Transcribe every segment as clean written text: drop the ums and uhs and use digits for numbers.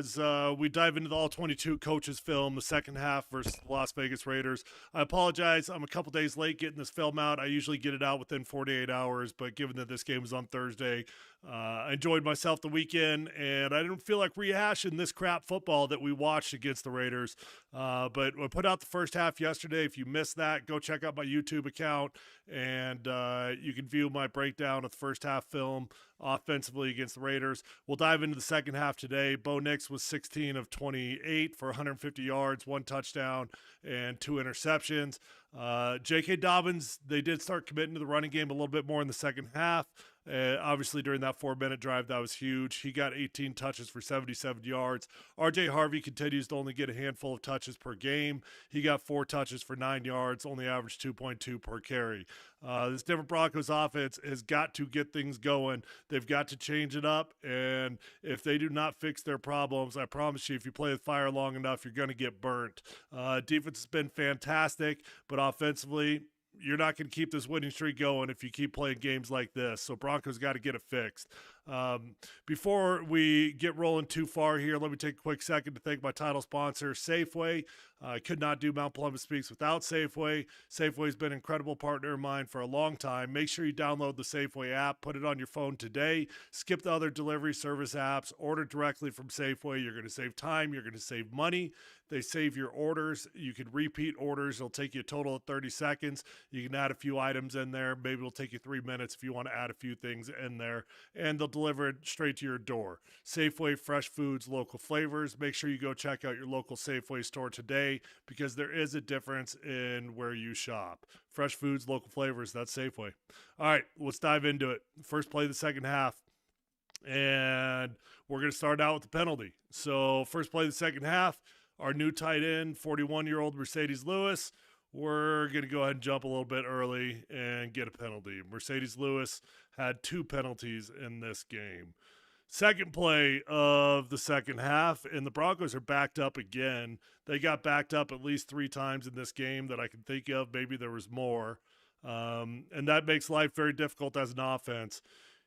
as we dive into the All-22 coaches film, the second half versus the Las Vegas Raiders. I apologize. I'm a couple days late getting this film out. I usually get it out within 48 hours, but given that this game was on Thursday, I enjoyed myself the weekend, and I didn't feel like rehashing this crap football that we watched against the Raiders. But I put out the first half yesterday. If you missed that, go check out my YouTube account, and you can view my breakdown of the first half film offensively against the Raiders. We'll dive into the second half today. Bo Nix was 16 of 28 for 150 yards, 1 touchdown, and 2 interceptions. J.K. Dobbins, they did start committing to the running game a little bit more in the second half. Obviously, during that 4-minute drive, that was huge. He got 18 touches for 77 yards. R.J. Harvey continues to only get a handful of touches per game. He got 4 touches for 9 yards, only averaged 2.2 per carry. This Denver Broncos offense has got to get things going. They've got to change it up, and if they do not fix their problems, I promise you, if you play with fire long enough, you're going to get burnt. Defense has been fantastic, but offensively, you're not going to keep this winning streak going if you keep playing games like this. So Broncos got to get it fixed. Before we get rolling too far here, let me take a quick second to thank my title sponsor, Safeway. I could not do Mount Polumbus Speaks without Safeway. Safeway's been an incredible partner of mine for a long time. Make sure you download the Safeway app, put it on your phone today, skip the other delivery service apps, order directly from Safeway. You're going to save time. You're going to save money. They save your orders. You can repeat orders. It'll take you a total of 30 seconds. You can add a few items in there. Maybe it'll take you 3 minutes if you want to add a few things in there. And they'll deliver it straight to your door. Safeway, fresh foods, local flavors. Make sure you go check out your local Safeway store today because there is a difference in where you shop. Fresh foods, local flavors, that's Safeway. All right, let's dive into it. First play of the second half. And we're going to start out with the penalty. So first play of the second half, our new tight end, 41-year-old Mercedes Lewis. We're going to go ahead and jump a little bit early and get a penalty. Mercedes Lewis had 2 penalties in this game. Second play of the second half, and the Broncos are backed up again. They got backed up at least 3 times in this game that I can think of. Maybe there was more. And that makes life very difficult as an offense.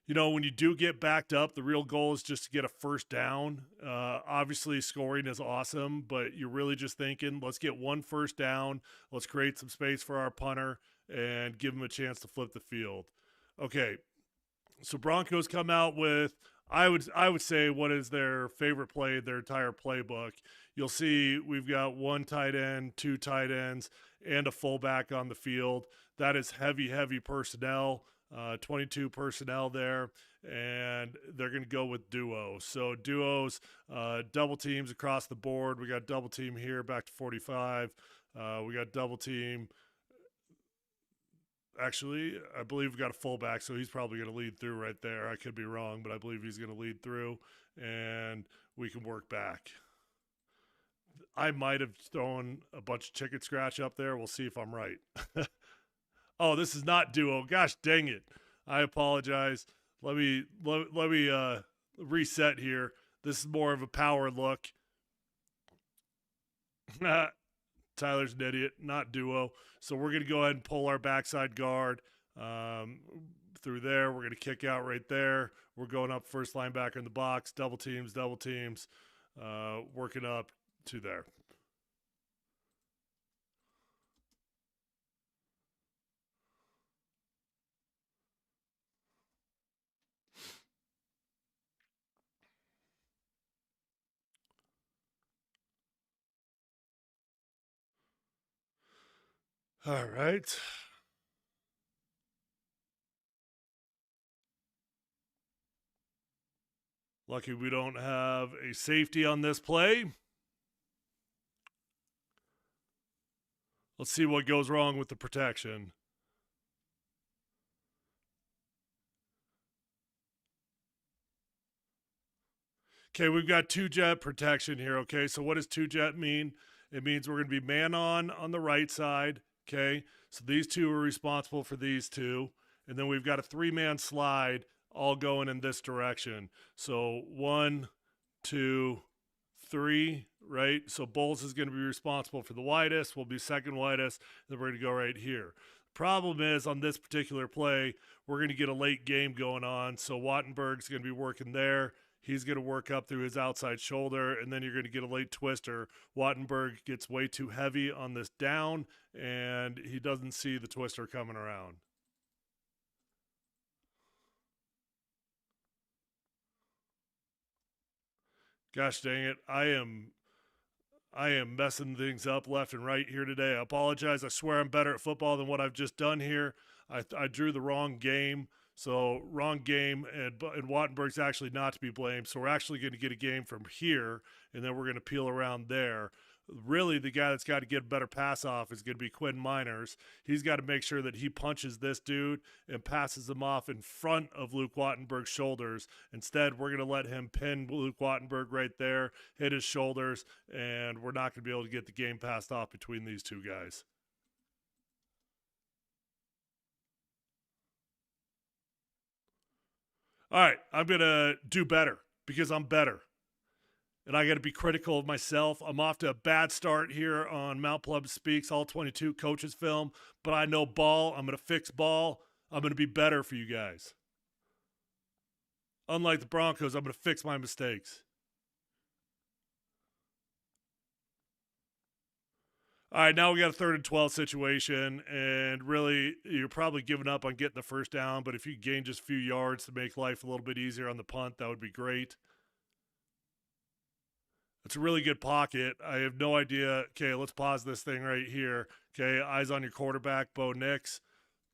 You know, when you do get backed up, the real goal is just to get a first down. Obviously, scoring is awesome, but you're really just thinking, let's get 1 first down. Let's create some space for our punter and give him a chance to flip the field. Okay, so Broncos come out with, I would say, what is their favorite play, their entire playbook. You'll see we've got 1 tight end, 2 tight ends, and a fullback on the field. That is heavy, heavy personnel. 22 personnel there, and they're going to go with duos. So duos, double teams across the board. We got double team here back to 45. We got double team. Actually, I believe we got a fullback, so he's probably going to lead through right there. I could be wrong, but I believe he's going to lead through, and we can work back. I might have thrown a bunch of chicken scratch up there. We'll see if I'm right. Oh, this is not duo. Gosh dang it. I apologize. Let me reset here. This is more of a power look. Tyler's an idiot, not duo. So we're going to go ahead and pull our backside guard through there. We're going to kick out right there. We're going up first linebacker in the box. Double teams, working up to there. All right. Lucky we don't have a safety on this play. Let's see what goes wrong with the protection. Okay, we've got 2-jet protection here, okay? So what does 2-jet mean? It means we're going to be man on the right side, okay? So these 2 are responsible for these 2. And then we've got a 3-man slide all going in this direction. So 1, 2, 3, right? So Bowles is going to be responsible for the widest. We'll be second widest. Then we're going to go right here. Problem is, on this particular play, we're going to get a late game going on. So Wattenberg's going to be working there. He's going to work up through his outside shoulder, and then you're going to get a late twister. Wattenberg gets way too heavy on this down, and he doesn't see the twister coming around. Gosh dang it. I am messing things up left and right here today. I apologize. I swear I'm better at football than what I've just done here. I drew the wrong game. So wrong game, and Wattenberg's actually not to be blamed. So we're actually going to get a game from here, and then we're going to peel around there. Really, the guy that's got to get a better pass off is going to be Quinn Miners. He's got to make sure that he punches this dude and passes him off in front of Luke Wattenberg's shoulders. Instead, we're going to let him pin Luke Wattenberg right there, hit his shoulders, and we're not going to be able to get the game passed off between these two guys. All right, I'm going to do better because I'm better. And I got to be critical of myself. I'm off to a bad start here on Mount Polumbus Speaks, all 22 coaches film, but I know ball. I'm going to fix ball. I'm going to be better for you guys. Unlike the Broncos, I'm going to fix my mistakes. All right, now we got a 3rd and 12 situation, and really, you're probably giving up on getting the first down, but if you gain just a few yards to make life a little bit easier on the punt, that would be great. It's a really good pocket. I have no idea. Okay, let's pause this thing right here. Okay, eyes on your quarterback, Bo Nix.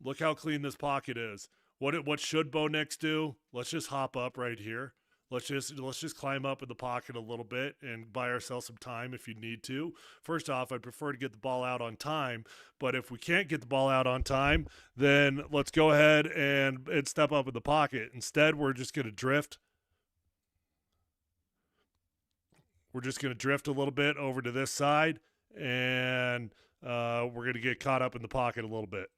Look how clean this pocket is. What should Bo Nix do? Let's just hop up right here. Let's just climb up in the pocket a little bit and buy ourselves some time if you need to. First off, I'd prefer to get the ball out on time, but if we can't get the ball out on time, then let's go ahead and step up in the pocket. Instead, we're just going to drift. We're just going to drift a little bit over to this side, and we're going to get caught up in the pocket a little bit.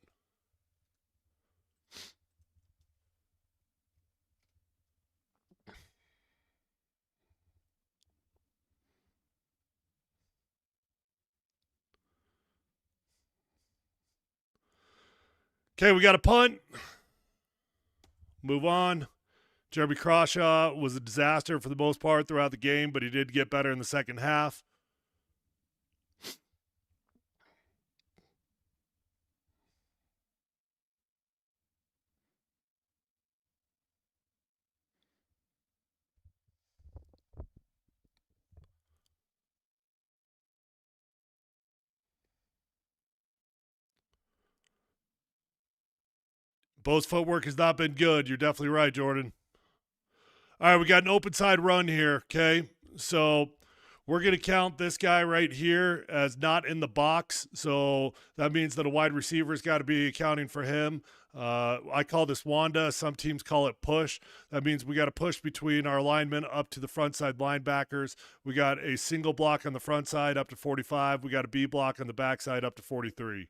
Okay, we got a punt. Move on. Jeremy Crawshaw was a disaster for the most part throughout the game, but he did get better in the second half. Bo's footwork has not been good. You're definitely right, Jordan. All right, we got an open side run here, okay? So we're going to count this guy right here as not in the box. So that means that a wide receiver's got to be accounting for him. I call this Wanda. Some teams call it push. That means we got to push between our linemen up to the front side linebackers. We got a single block on the front side up to 45. We got a B block on the back side up to 43.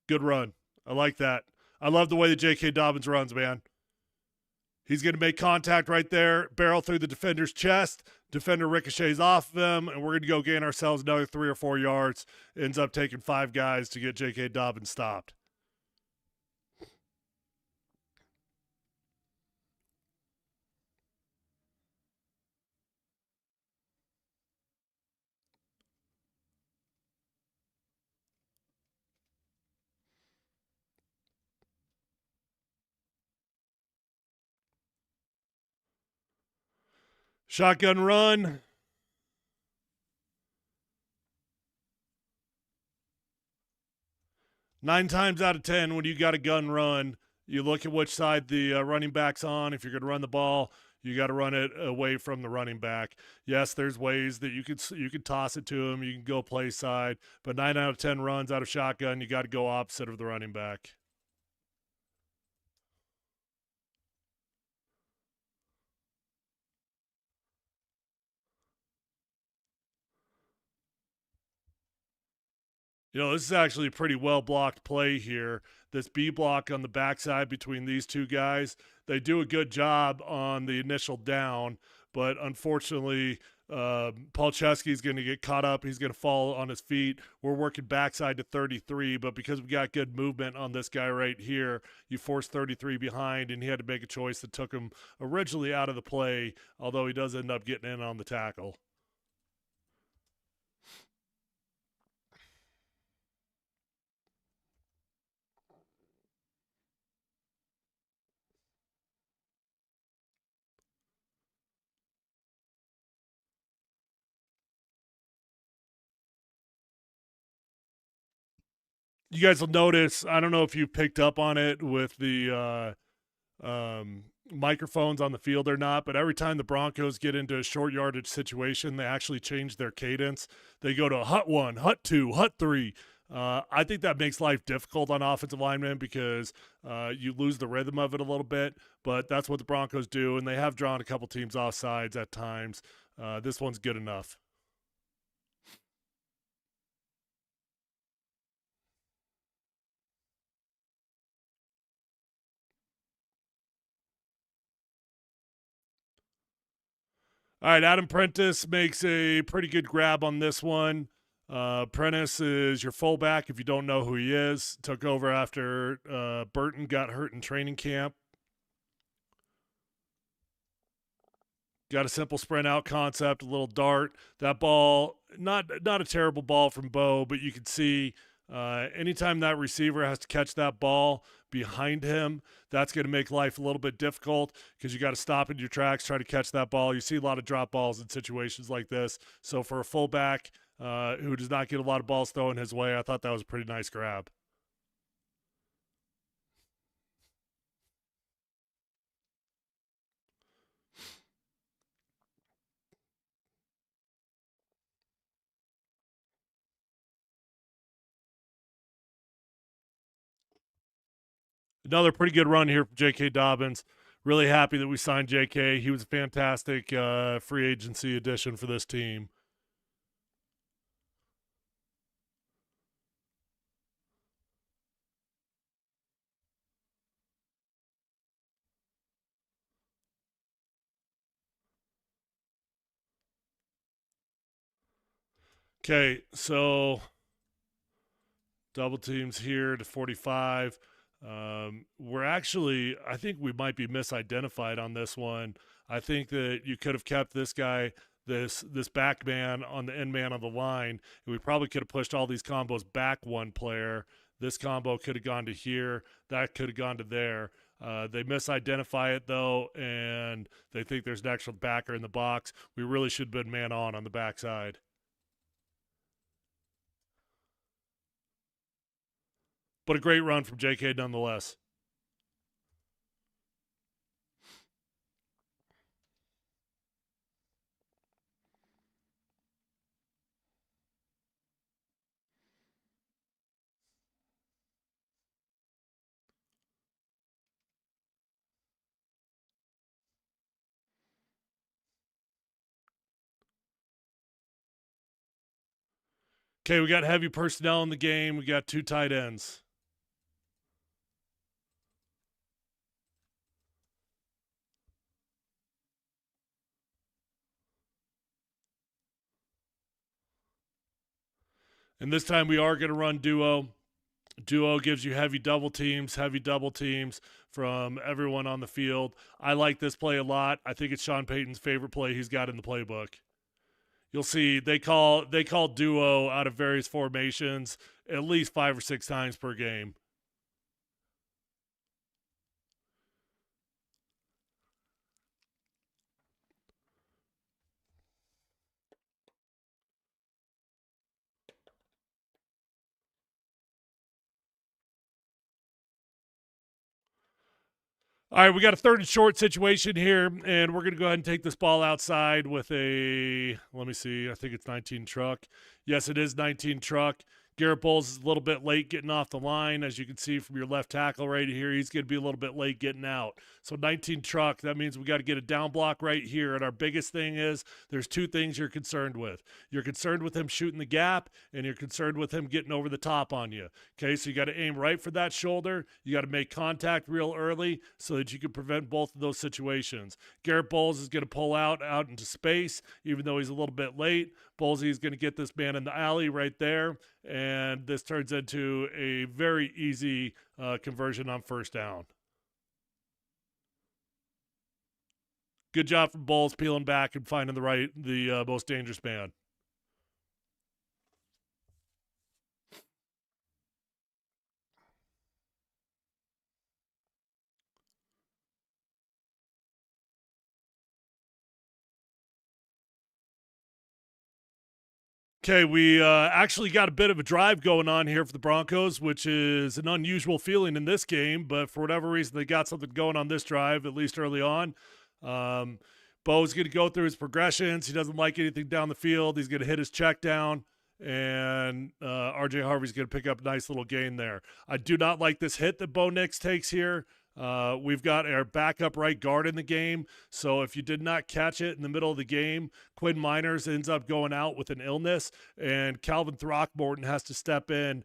Good run. I like that. I love the way that J.K. Dobbins runs, man. He's going to make contact right there, barrel through the defender's chest. Defender ricochets off of him, and we're going to go gain ourselves another 3 or 4 yards. Ends up taking 5 guys to get J.K. Dobbins stopped. Shotgun run. Nine times out of 10, when you got a gun run, you look at which side the running back's on. If you're going to run the ball, you got to run it away from the running back. Yes, there's ways that you could toss it to him. You can go play side, but 9 out of 10 runs out of shotgun, you got to go opposite of the running back. You know, this is actually a pretty well blocked play here. This B block on the backside between these two guys, they do a good job on the initial down, but unfortunately, Paul Chesky's going to get caught up. He's going to fall on his feet. We're working backside to 33, but because we got good movement on this guy right here, you force 33 behind, and he had to make a choice that took him originally out of the play, although he does end up getting in on the tackle. You guys will notice, I don't know if you picked up on it with the microphones on the field or not, but every time the Broncos get into a short yardage situation, they actually change their cadence. They go to hut 1, hut 2, hut 3. I think that makes life difficult on offensive linemen because you lose the rhythm of it a little bit, but that's what the Broncos do, and they have drawn a couple teams off sides at times. This one's good enough. All right, Adam Prentice makes a pretty good grab on this one. Prentice is your fullback if you don't know who he is. Took over after Burton got hurt in training camp. Got a simple sprint out concept, a little dart. That ball, not a terrible ball from Bo, but you can see anytime that receiver has to catch that ball behind him, that's going to make life a little bit difficult because you got to stop in your tracks, try to catch that ball. You see a lot of drop balls in situations like this. So for a fullback who does not get a lot of balls thrown his way, I thought that was a pretty nice grab. Another pretty good run here from J.K. Dobbins. Really happy that we signed J.K. He was a fantastic free agency addition for this team. Okay, so double teams here to 45. We're actually, I think we might be misidentified on this one. I think that you could have kept this guy, this back man on the end man on the line, and we probably could have pushed all these combos back one player. This combo could have gone to here. That could have gone to there. They misidentify it though, and they think there's an extra backer in the box. We really should have been man on the backside. But a great run from JK nonetheless. Okay, we got heavy personnel in the game. We got 2 tight ends. And this time we are going to run duo. Duo gives you heavy double teams from everyone on the field. I like this play a lot. I think it's Sean Payton's favorite play he's got in the playbook. You'll see they call duo out of various formations at least 5 or 6 times per game. All right, we got a 3rd and short situation here, and we're going to go ahead and take this ball outside with a, let me see, I think it's 19 truck. Yes, it is 19 truck. Garrett Bowles is a little bit late getting off the line. As you can see from your left tackle right here, he's going to be a little bit late getting out. So 19 truck, that means we got to get a down block right here. And our biggest thing is there's two things you're concerned with. You're concerned with him shooting the gap, and you're concerned with him getting over the top on you. Okay, so you got to aim right for that shoulder. You got to make contact real early so that you can prevent both of those situations. Garrett Bowles is going to pull out into space, even though he's a little bit late. Bowlesy is going to get this man in the alley right there, and this turns into a very easy conversion on first down. Good job from Bowles peeling back and finding the most dangerous man. Okay, we actually got a bit of a drive going on here for the Broncos, which is an unusual feeling in this game, but for whatever reason, they got something going on this drive, at least early on. Bo's going to go through his progressions. He doesn't like anything down the field. He's going to hit his check down, and R.J. Harvey's going to pick up a nice little gain there. I do not like this hit that Bo Nix takes here. We've got our backup right guard in the game, so if you did not catch it in the middle of the game, Quinn Miners ends up going out with an illness, and Calvin Throckmorton has to step in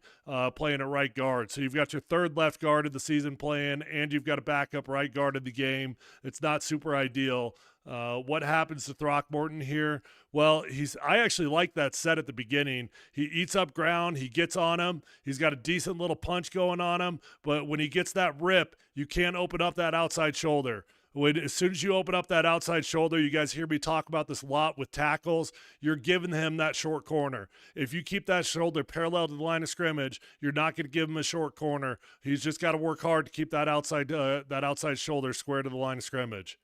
playing at right guard. So you've got your third left guard of the season playing, and you've got a backup right guard in the game. It's not super ideal. What happens to Throckmorton here? Well, I actually like that set at the beginning. He eats up ground. He gets on him. He's got a decent little punch going on him. But when he gets that rip, you can't open up that outside shoulder. As soon as you open up that outside shoulder, you guys hear me talk about this a lot with tackles, you're giving him that short corner. If you keep that shoulder parallel to the line of scrimmage, you're not going to give him a short corner. He's just got to work hard to keep that outside shoulder square to the line of scrimmage.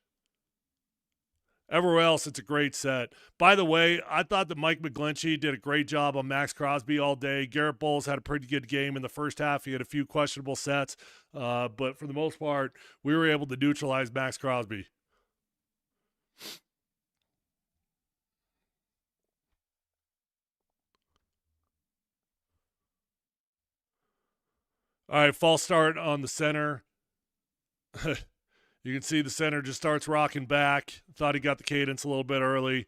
Everywhere else, it's a great set. By the way, I thought that Mike McGlinchey did a great job on Max Crosby all day. Garrett Bowles had a pretty good game in the first half. He had a few questionable sets, but for the most part, we were able to neutralize Max Crosby. All right, false start on the center. You can see the center just starts rocking back. Thought he got the cadence a little bit early. You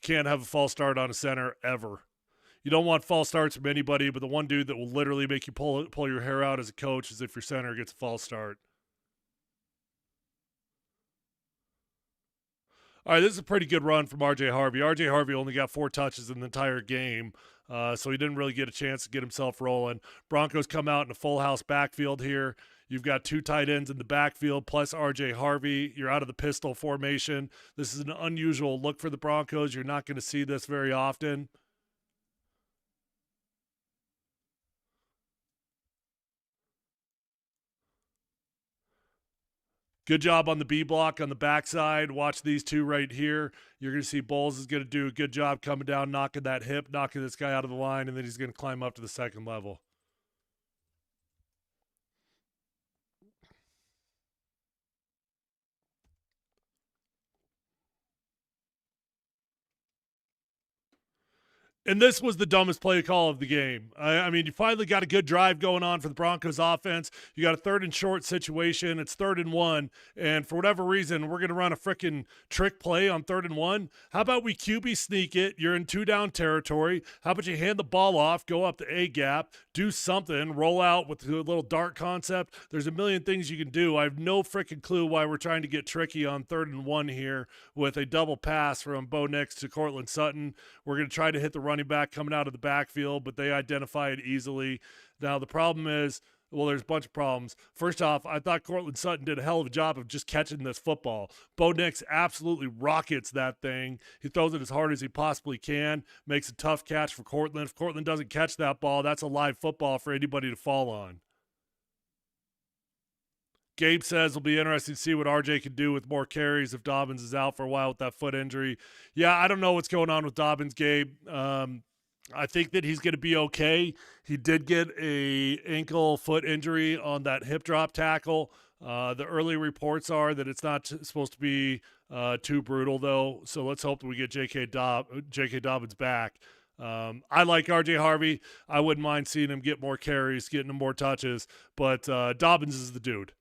can't have a false start on a center ever. You don't want false starts from anybody, but the one dude that will literally make you pull your hair out as a coach is if your center gets a false start. All right, this is a pretty good run from R.J. Harvey. R.J. Harvey only got 4 touches in the entire game, so he didn't really get a chance to get himself rolling. Broncos come out in a full house backfield here. You've got 2 tight ends in the backfield plus R.J. Harvey. You're out of the pistol formation. This is an unusual look for the Broncos. You're not going to see this very often. Good job on the B block on the backside. Watch these two right here. You're going to see Bowles is going to do a good job coming down, knocking that hip, knocking this guy out of the line, and then he's going to climb up to the second level. And this was the dumbest play call of the game. I mean, you finally got a good drive going on for the Broncos offense. You got a 3rd and short situation. It's 3rd and 1. And for whatever reason, we're going to run a freaking trick play on 3rd and 1. How about we QB sneak it? You're in 2-down territory. How about you hand the ball off, go up the A gap, do something, roll out with a little dart concept. There's a million things you can do. I have no freaking clue why we're trying to get tricky on 3rd and 1 here with a double pass from Bo Nix to Courtland Sutton. We're going to try to hit the running back coming out of the backfield, but they identify it easily. Now, the problem is, well, there's a bunch of problems. First off, I thought Courtland Sutton did a hell of a job of just catching this football. Bo Nix absolutely rockets that thing. He throws it as hard as he possibly can, makes a tough catch for Courtland. If Courtland doesn't catch that ball, that's a live football for anybody to fall on. Gabe says it'll be interesting to see what RJ can do with more carries if Dobbins is out for a while with that foot injury. Yeah, I don't know what's going on with Dobbins, Gabe. I think that he's going to be okay. He did get a ankle foot injury on that hip drop tackle. The early reports are that it's not supposed to be too brutal, though. So let's hope that we get J.K. Dobbins back. I like RJ Harvey. I wouldn't mind seeing him get more carries, getting him more touches, but Dobbins is the dude.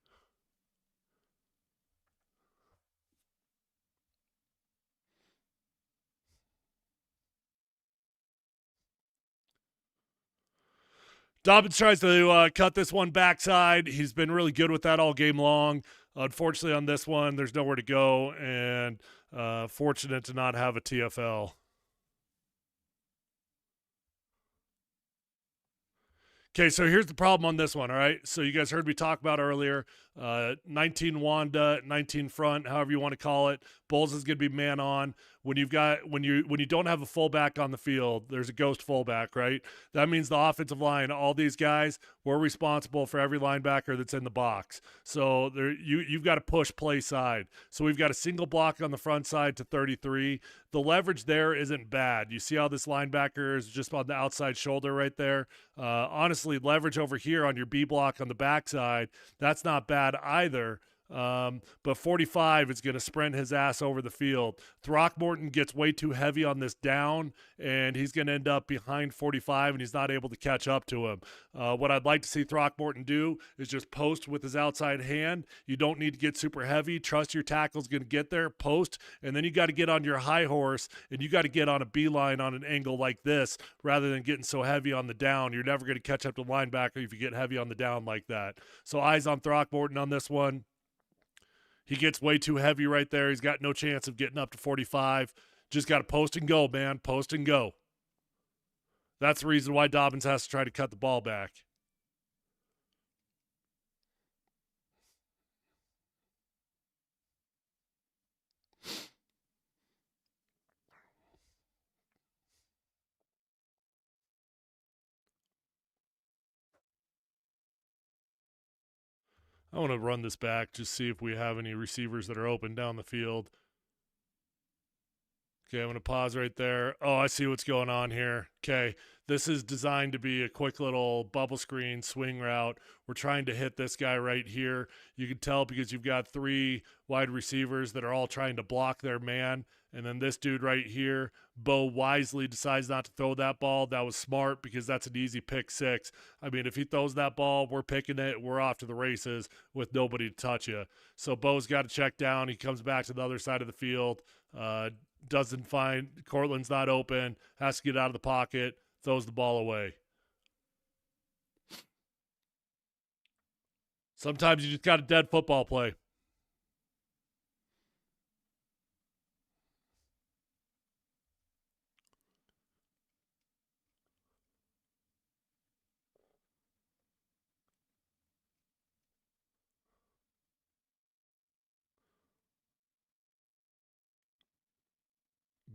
Dobbins tries to cut this one backside. He's been really good with that all game long. Unfortunately, on this one, there's nowhere to go, and fortunate to not have a TFL. Okay, so here's the problem on this one, all right? So you guys heard me talk about earlier, 19 Wanda, 19 front, however you want to call it. Bulls is going to be man on. When you don't have a fullback on the field, there's a ghost fullback, right? That means the offensive line, all these guys, we're responsible for every linebacker that's in the box. So you've got to push play side. So we've got a single block on the front side to 33. The leverage there isn't bad. You see how this linebacker is just on the outside shoulder right there? Honestly, leverage over here on your B block on the backside, that's not bad either. But 45 is going to sprint his ass over the field. Throckmorton gets way too heavy on this down, and he's going to end up behind 45, and he's not able to catch up to him. What I'd like to see Throckmorton do is just post with his outside hand. You don't need to get super heavy. Trust your tackle's going to get there, post, and then you got to get on your high horse, and you got to get on a beeline on an angle like this rather than getting so heavy on the down. You're never going to catch up to linebacker if you get heavy on the down like that. So eyes on Throckmorton on this one. He gets way too heavy right there. He's got no chance of getting up to 45. Just got to post and go, man. Post and go. That's the reason why Dobbins has to try to cut the ball back. I want to run this back, just see if we have any receivers that are open down the field. Okay, I'm going to pause right there. Oh, I see what's going on here. Okay, this is designed to be a quick little bubble screen swing route. We're trying to hit this guy right here. You can tell because you've got three wide receivers that are all trying to block their man. And then this dude right here, Bo wisely decides not to throw that ball. That was smart because that's an easy pick six. I mean, if he throws that ball, we're picking it. We're off to the races with nobody to touch you. So Bo's got to check down. He comes back to the other side of the field. Doesn't find Cortland's not open, has to get out of the pocket, throws the ball away. Sometimes you just got a dead football play.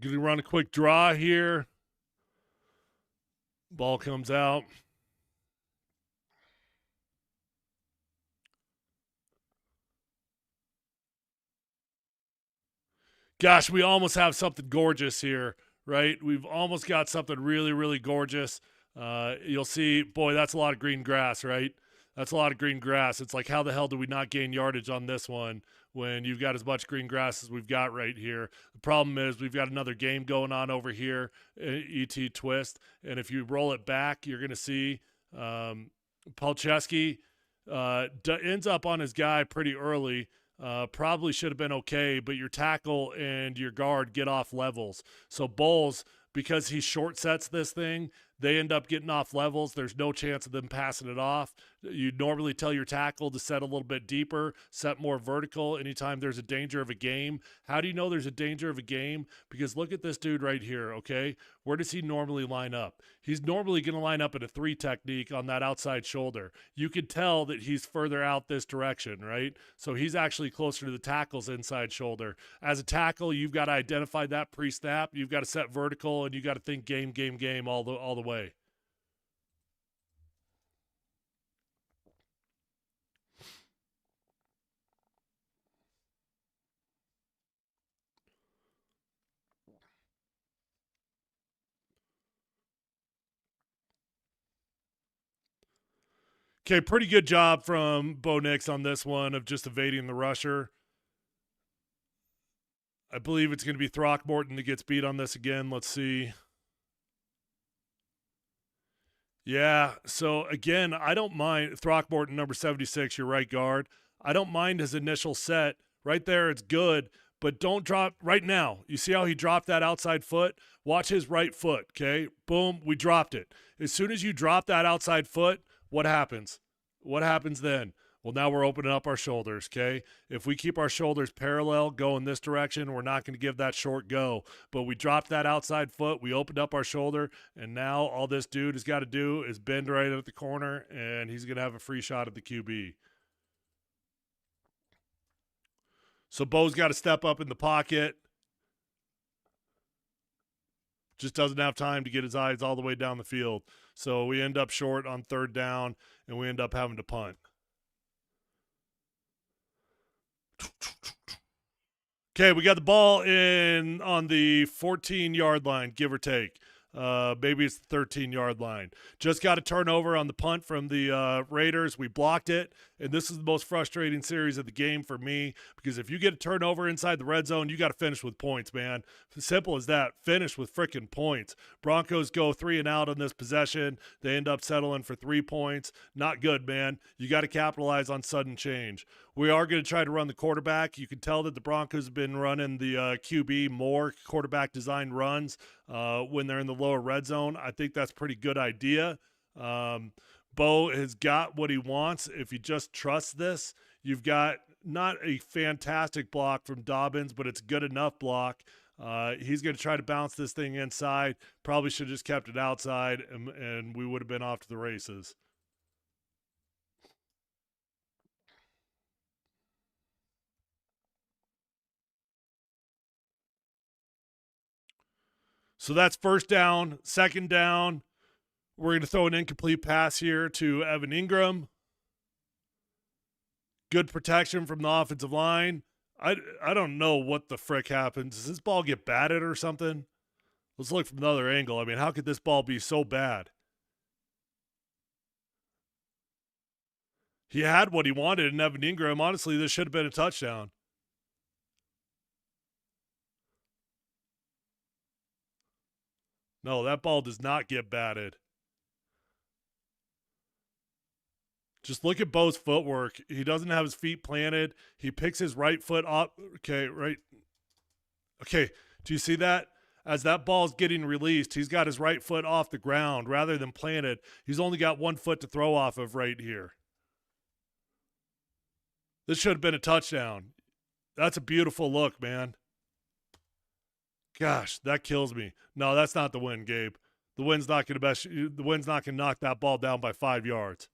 Gonna run a quick draw here. Ball comes out. Gosh, we almost have something gorgeous here, right? We've almost got something really, really gorgeous. You'll see, boy, that's a lot of green grass, right? That's a lot of green grass. It's like, how the hell do we not gain yardage on this one when you've got as much green grass as we've got right here? The problem is we've got another game going on over here, ET Twist. And if you roll it back, you're going to see Palczewski ends up on his guy pretty early. Probably should have been okay, but your tackle and your guard get off levels. So Bowles, because he short sets this thing, they end up getting off levels. There's no chance of them passing it off. You normally tell your tackle to set a little bit deeper, set more vertical anytime there's a danger of a game. How do you know there's a danger of a game? Because look at this dude right here, okay? Where does he normally line up? He's normally going to line up in a 3 technique on that outside shoulder. You can tell that he's further out this direction, right? So he's actually closer to the tackle's inside shoulder. As a tackle, you've got to identify that pre-snap. You've got to set vertical, and you got to think game all the way. Okay, pretty good job from Bo Nix on this one of just evading the rusher. I believe it's going to be Throckmorton that gets beat on this again. Let's see. Yeah. So again, I don't mind Throckmorton, number 76, your right guard. I don't mind his initial set. Right there, it's good, but don't drop right now. You see how he dropped that outside foot? Watch his right foot, okay? Boom, we dropped it. As soon as you drop that outside foot, what happens? What happens then? Well, now we're opening up our shoulders, okay? If we keep our shoulders parallel going this direction, we're not going to give that short go. But we dropped that outside foot, we opened up our shoulder, and now all this dude has got to do is bend right at the corner, and he's going to have a free shot at the QB. So Bo's got to step up in the pocket. Just doesn't have time to get his eyes all the way down the field. So we end up short on third down, and we end up having to punt. Okay, we got the ball in on the 14-yard line, give or take. Maybe it's the 13-yard line. Just got a turnover on the punt from the Raiders. We blocked it, and this is the most frustrating series of the game for me because if you get a turnover inside the red zone, you got to finish with points, man. Simple as that. Finish with freaking points. Broncos go 3 and out on this possession. They end up settling for 3 points. Not good, man. You got to capitalize on sudden change. We are going to try to run the quarterback. You can tell that the Broncos have been running the QB more quarterback design runs when they're in the lower red zone. I think that's a pretty good idea. Bo has got what he wants. If you just trust this, you've got not a fantastic block from Dobbins, but it's good enough block. He's going to try to bounce this thing inside. Probably should have just kept it outside, and we would have been off to the races. So that's first down. Second down, we're going to throw an incomplete pass here to Evan Ingram. Good protection from the offensive line. I don't know what the frick happens. Does this ball get batted or something? Let's look from another angle. I mean, how could this ball be so bad? He had what he wanted in Evan Ingram. Honestly, this should have been a touchdown. No, that ball does not get batted. Just look at Bo's footwork. He doesn't have his feet planted. He picks his right foot up. Okay, right. Okay, do you see that? As that ball's getting released, he's got his right foot off the ground rather than planted. He's only got one foot to throw off of right here. This should have been a touchdown. That's a beautiful look, man. Gosh, that kills me. No, that's not the win, Gabe. The wind's not gonna knock that ball down by 5 yards.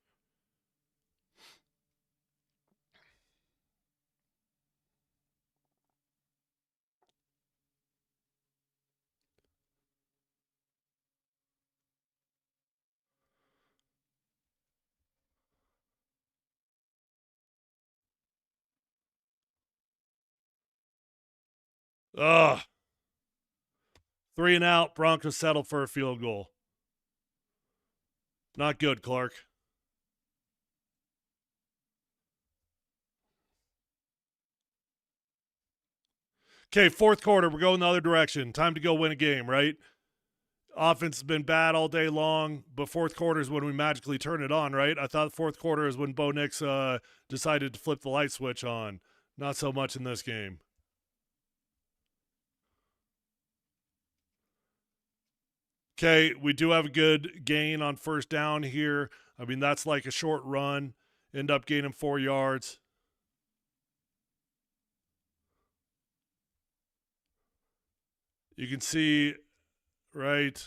Ugh. 3 and out. Broncos settle for a field goal. Not good, Clark. Okay, fourth quarter. We're going the other direction. Time to go win a game, right? Offense has been bad all day long, but fourth quarter is when we magically turn it on, right? I thought fourth quarter is when Bo Nix decided to flip the light switch on. Not so much in this game. Okay, we do have a good gain on first down here. I mean, that's like a short run. End up gaining 4 yards. You can see right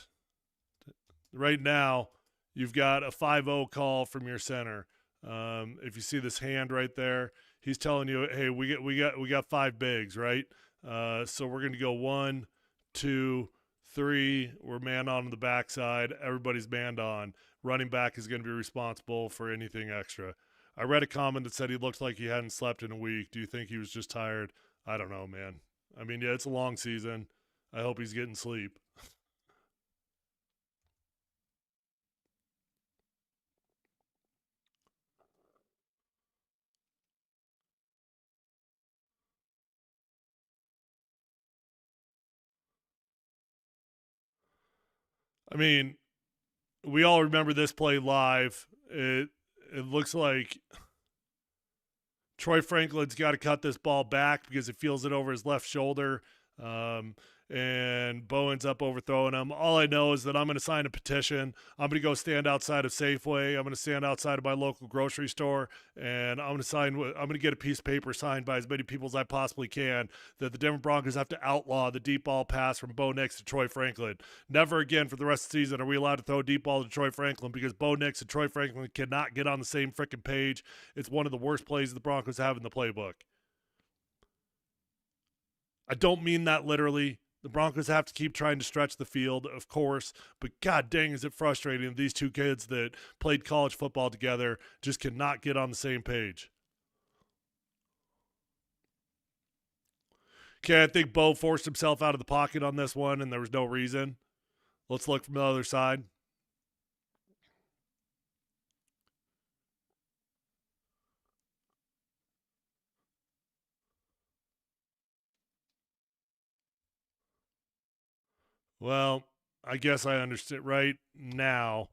now you've got a 5-0 call from your center. If you see this hand right there, he's telling you, "Hey, we got 5 bigs, right? So we're going to go 1, 2, 3. We're man on the backside. Everybody's manned on. Running back is going to be responsible for anything extra." I read a comment that said he looked like he hadn't slept in a week. Do you think he was just tired? I don't know, man. I mean, yeah, it's a long season. I hope he's getting sleep. I mean, we all remember this play live. It looks like Troy Franklin's got to cut this ball back because he feels it over his left shoulder. Um, and Bo ends up overthrowing him. All I know is that I'm going to sign a petition. I'm going to go stand outside of Safeway. I'm going to stand outside of my local grocery store, and I'm going to get a piece of paper signed by as many people as I possibly can that the Denver Broncos have to outlaw the deep ball pass from Bo Nix to Troy Franklin. Never again for the rest of the season are we allowed to throw a deep ball to Troy Franklin because Bo Nix and Troy Franklin cannot get on the same freaking page. It's one of the worst plays the Broncos have in the playbook. I don't mean that literally. The Broncos have to keep trying to stretch the field, of course, but god dang is it frustrating that these two kids that played college football together just cannot get on the same page. Okay, I think Bo forced himself out of the pocket on this one, and there was no reason. Let's look from the other side. Well, I guess I understand right now.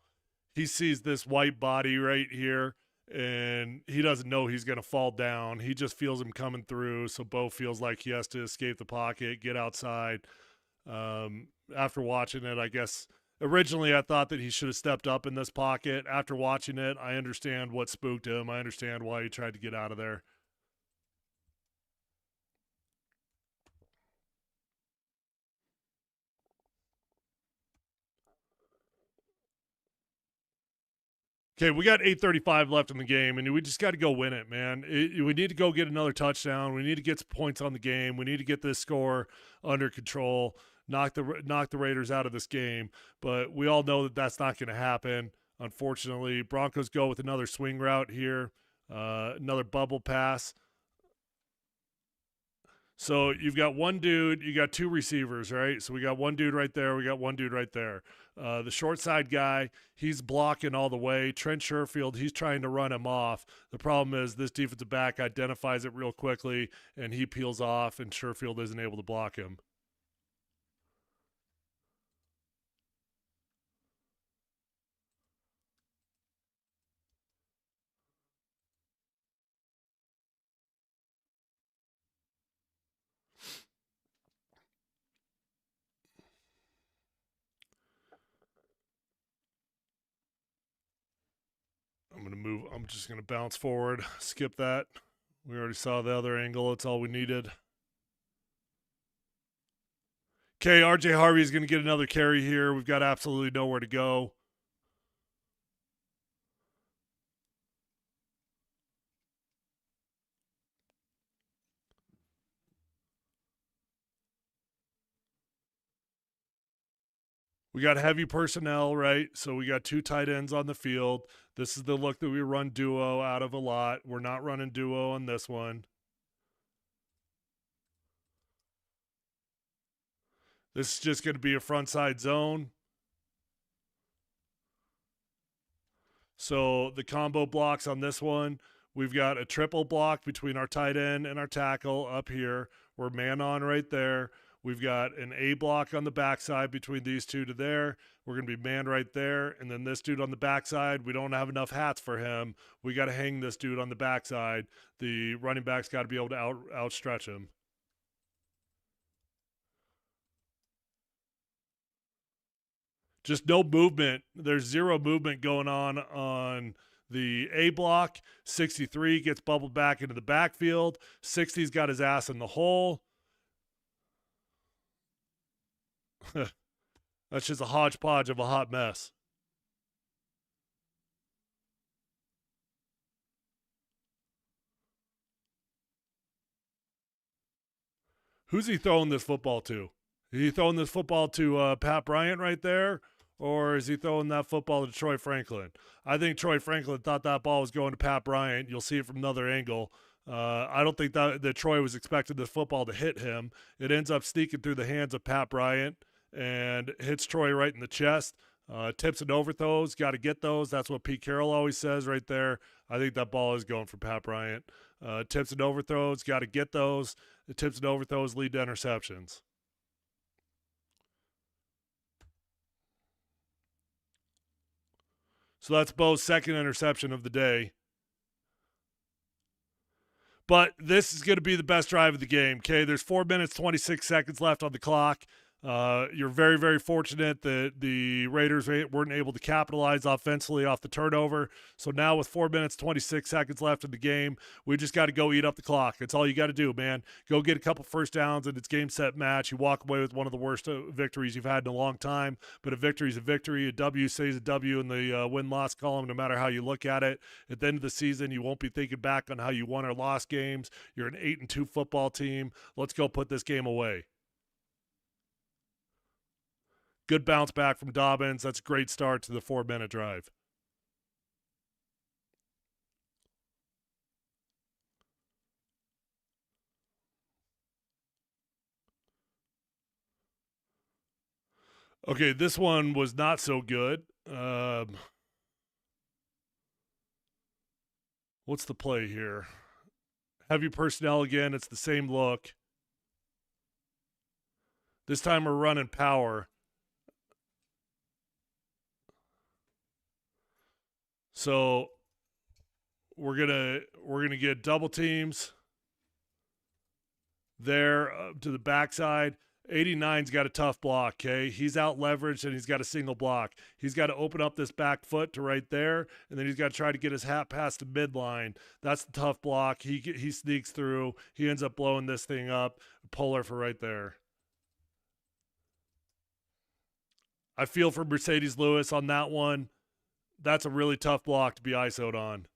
He sees this white body right here, and he doesn't know he's going to fall down. He just feels him coming through, so Bo feels like he has to escape the pocket, get outside. After watching it, I guess originally I thought that he should have stepped up in this pocket. After watching it, I understand what spooked him. I understand why he tried to get out of there. Okay, we got 8:35 left in the game, and we just got to go win it, man. We need to go get another touchdown. We need to get some points on the game. We need to get this score under control. Knock the Raiders out of this game. But we all know that that's not going to happen. Unfortunately, Broncos go with another swing route here, another bubble pass. So you've got one dude, you got two receivers, right? So we got one dude right there, we got one dude right there. The short side guy, he's blocking all the way. Trent Sherfield, he's trying to run him off. The problem is this defensive back identifies it real quickly, and he peels off, and Sherfield isn't able to block him. I'm just going to bounce forward, skip that. We already saw the other angle. It's all we needed. Okay, RJ Harvey is going to get another carry here. We've got absolutely nowhere to go. We got heavy personnel, right? So we got two tight ends on the field. This is the look that we run duo out of a lot. We're not running duo on this one. This is just going to be a front side zone. So the combo blocks on this one, we've got a triple block between our tight end and our tackle up here. We're man on right there. We've got an A block on the backside between these two to there. We're going to be man right there. And then this dude on the backside, we don't have enough hats for him. We got to hang this dude on the backside. The running back's got to be able to outstretch him. Just no movement. There's zero movement going on the A block. 63 gets bubbled back into the backfield. 60's got his ass in the hole. That's just a hodgepodge of a hot mess. Who's he throwing this football to? Is he throwing this football to Pat Bryant right there? Or is he throwing that football to Troy Franklin? I think Troy Franklin thought that ball was going to Pat Bryant. You'll see it from another angle. I don't think that Troy was expecting this football to hit him. It ends up sneaking through the hands of Pat Bryant and hits Troy right in the chest. Tips and overthrows, got to get those. That's what Pete Carroll always says right there. I think that ball is going for Pat Bryant. Tips and overthrows, got to get those. The tips and overthrows lead to interceptions. So that's Bo's second interception of the day. But this is going to be the best drive of the game. Okay, there's 4 minutes 26 seconds left on the clock. You're very, very fortunate that the Raiders weren't able to capitalize offensively off the turnover. So now with 4 minutes 26 seconds left in the game, we just got to go eat up the clock. That's all you got to do, man. Go get a couple first downs and it's game, set, match. You walk away with one of the worst victories you've had in a long time. But a victory is a victory. A W stays a W in the win-loss column, no matter how you look at it. At the end of the season, you won't be thinking back on how you won or lost games. You're an 8-2 football team. Let's go put this game away. Good bounce back from Dobbins. That's a great start to the 4-minute drive. Okay, this one was not so good. What's the play here? Heavy personnel again. It's the same look. This time we're running power. So we're gonna get double teams there to the backside. 89's got a tough block, okay? He's out leveraged and he's got a single block. He's got to open up this back foot to right there, and then he's got to try to get his hat past the midline. That's the tough block. He sneaks through. He ends up blowing this thing up. Polar for right there. I feel for Mercedes Lewis on that one. That's a really tough block to be ISO'd on.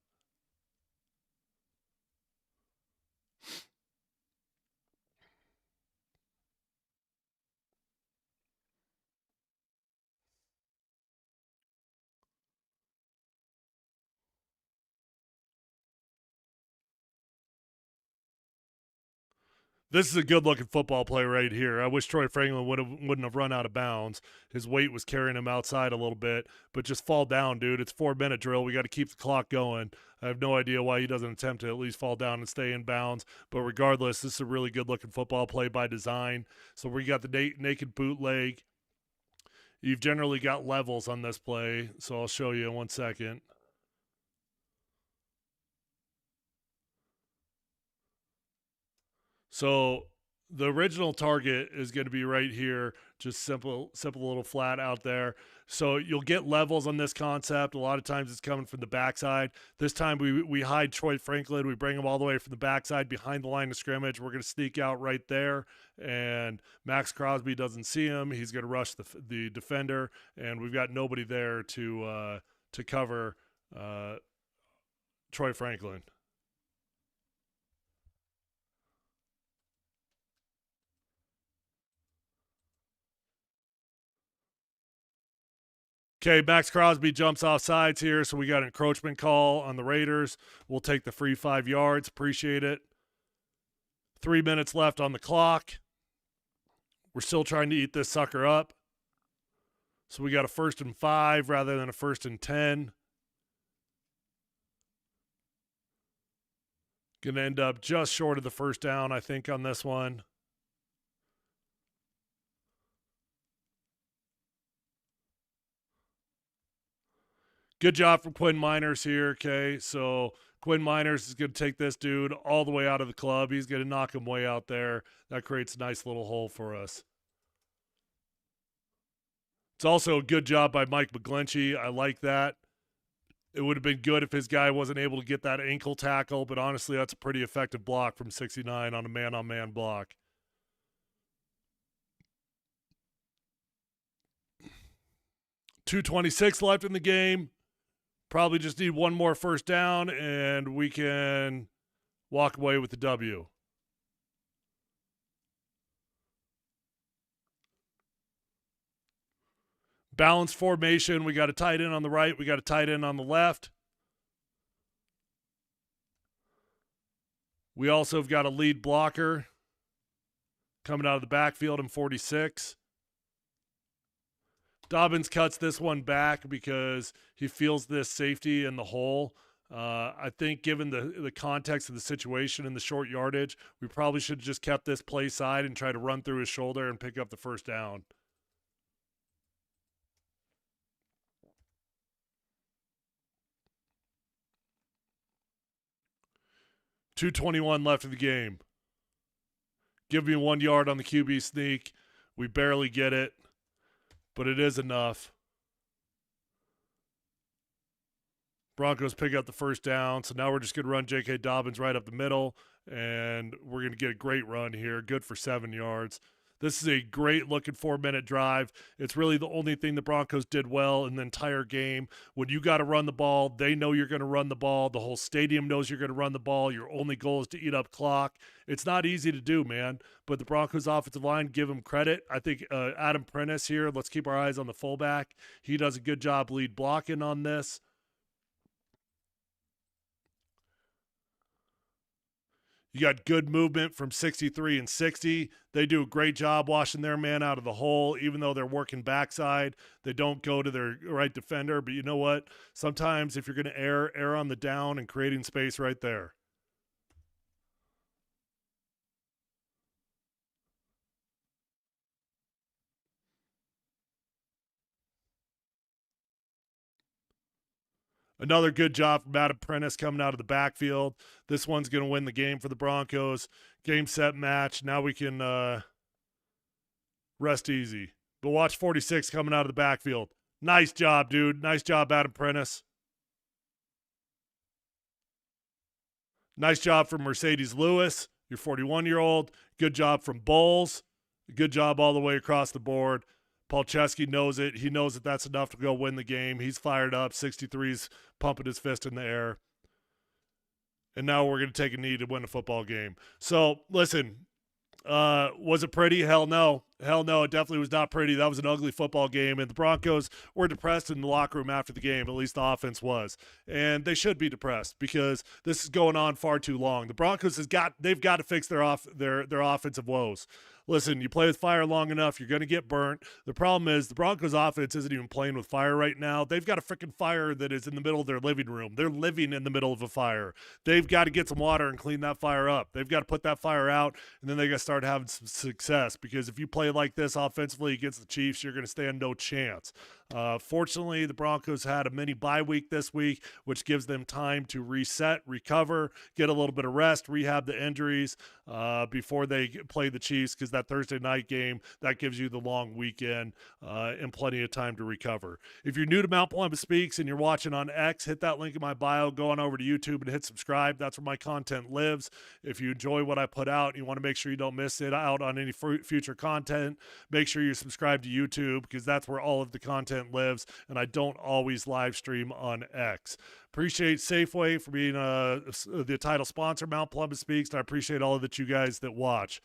This is a good-looking football play right here. I wish Troy Franklin wouldn't have run out of bounds. His weight was carrying him outside a little bit, but just fall down, dude. It's 4-minute drill. We got to keep the clock going. I have no idea why he doesn't attempt to at least fall down and stay in bounds. But regardless, this is a really good-looking football play by design. So we got the naked bootleg. You've generally got levels on this play, so I'll show you in 1 second. So the original target is going to be right here, just simple little flat out there. So you'll get levels on this concept. A lot of times it's coming from the backside. This time we hide Troy Franklin. We bring him all the way from the backside behind the line of scrimmage. We're going to sneak out right there, and Max Crosby doesn't see him. He's going to rush the defender, and we've got nobody there to cover Troy Franklin. Okay, Max Crosby jumps off sides here, so we got an encroachment call on the Raiders. We'll take the free 5 yards. Appreciate it. 3 minutes left on the clock. We're still trying to eat this sucker up. So we got a 1st and 5 rather than a 1st and 10. Going to end up just short of the first down, I think, on this one. Good job from Quinn Miners here, okay? So Quinn Miners is going to take this dude all the way out of the club. He's going to knock him way out there. That creates a nice little hole for us. It's also a good job by Mike McGlinchey. I like that. It would have been good if his guy wasn't able to get that ankle tackle, but honestly, that's a pretty effective block from 69 on a man-on-man block. .226 left in the game. Probably just need one more first down, and we can walk away with the W. Balanced formation. We got a tight end on the right. We got a tight end on the left. We also have got a lead blocker coming out of the backfield in 46. Dobbins cuts this one back because he feels this safety in the hole. I think given the context of the situation and the short yardage, we probably should have just kept this play side and try to run through his shoulder and pick up the first down. 2:21 left of the game. Give me 1 yard on the QB sneak. We barely get it, but it is enough. Broncos pick up the first down, so now we're just going to run J.K. Dobbins right up the middle, and we're going to get a great run here, good for 7 yards. This is a great-looking 4-minute drive. It's really the only thing the Broncos did well in the entire game. When you got to run the ball, they know you're going to run the ball. The whole stadium knows you're going to run the ball. Your only goal is to eat up clock. It's not easy to do, man, but the Broncos offensive line, give them credit. I think Adam Prentice here, let's keep our eyes on the fullback. He does a good job lead blocking on this. You got good movement from 63 and 60. They do a great job washing their man out of the hole, even though they're working backside. They don't go to their right defender. But you know what? Sometimes if you're going to err on the down and creating space right there. Another good job from Adam Prentice coming out of the backfield. This one's going to win the game for the Broncos. Game, set, match. Now we can rest easy. But watch 46 coming out of the backfield. Nice job, dude. Nice job, Adam Prentice. Nice job from Mercedes Lewis, your 41-year-old. Good job from Bowles. Good job all the way across the board. Palczewski knows it. He knows that that's enough to go win the game. He's fired up. 63's pumping his fist in the air. And now we're going to take a knee to win a football game. So, listen, was it pretty? Hell no. Hell no, it definitely was not pretty. That was an ugly football game, and the Broncos were depressed in the locker room after the game. At least the offense was, and they should be depressed because this is going on far too long. The Broncos they've got to fix their offensive woes. Listen, you play with fire long enough, you're going to get burnt. The problem is the Broncos offense isn't even playing with fire right now. They've got a freaking fire that is in the middle of their living room. They're living in the middle of a fire. They've got to get some water and clean that fire up. They've got to put that fire out, and then they got to start having some success, because if you play like this offensively against the Chiefs, you're going to stand no chance. Fortunately, the Broncos had a mini bye week this week, which gives them time to reset, recover, get a little bit of rest, rehab the injuries before they play the Chiefs, because that Thursday night game, that gives you the long weekend and plenty of time to recover. If you're new to Mount Polumbus Speaks and you're watching on X, hit that link in my bio, go on over to YouTube and hit subscribe. That's where my content lives. If you enjoy what I put out and you want to make sure you don't miss it out on any future content, make sure you subscribe to YouTube, because that's where all of the content lives, and I don't always live stream on X. Appreciate Safeway for being the title sponsor, Mount Polumbus Speaks, and I appreciate all of that you guys that watch.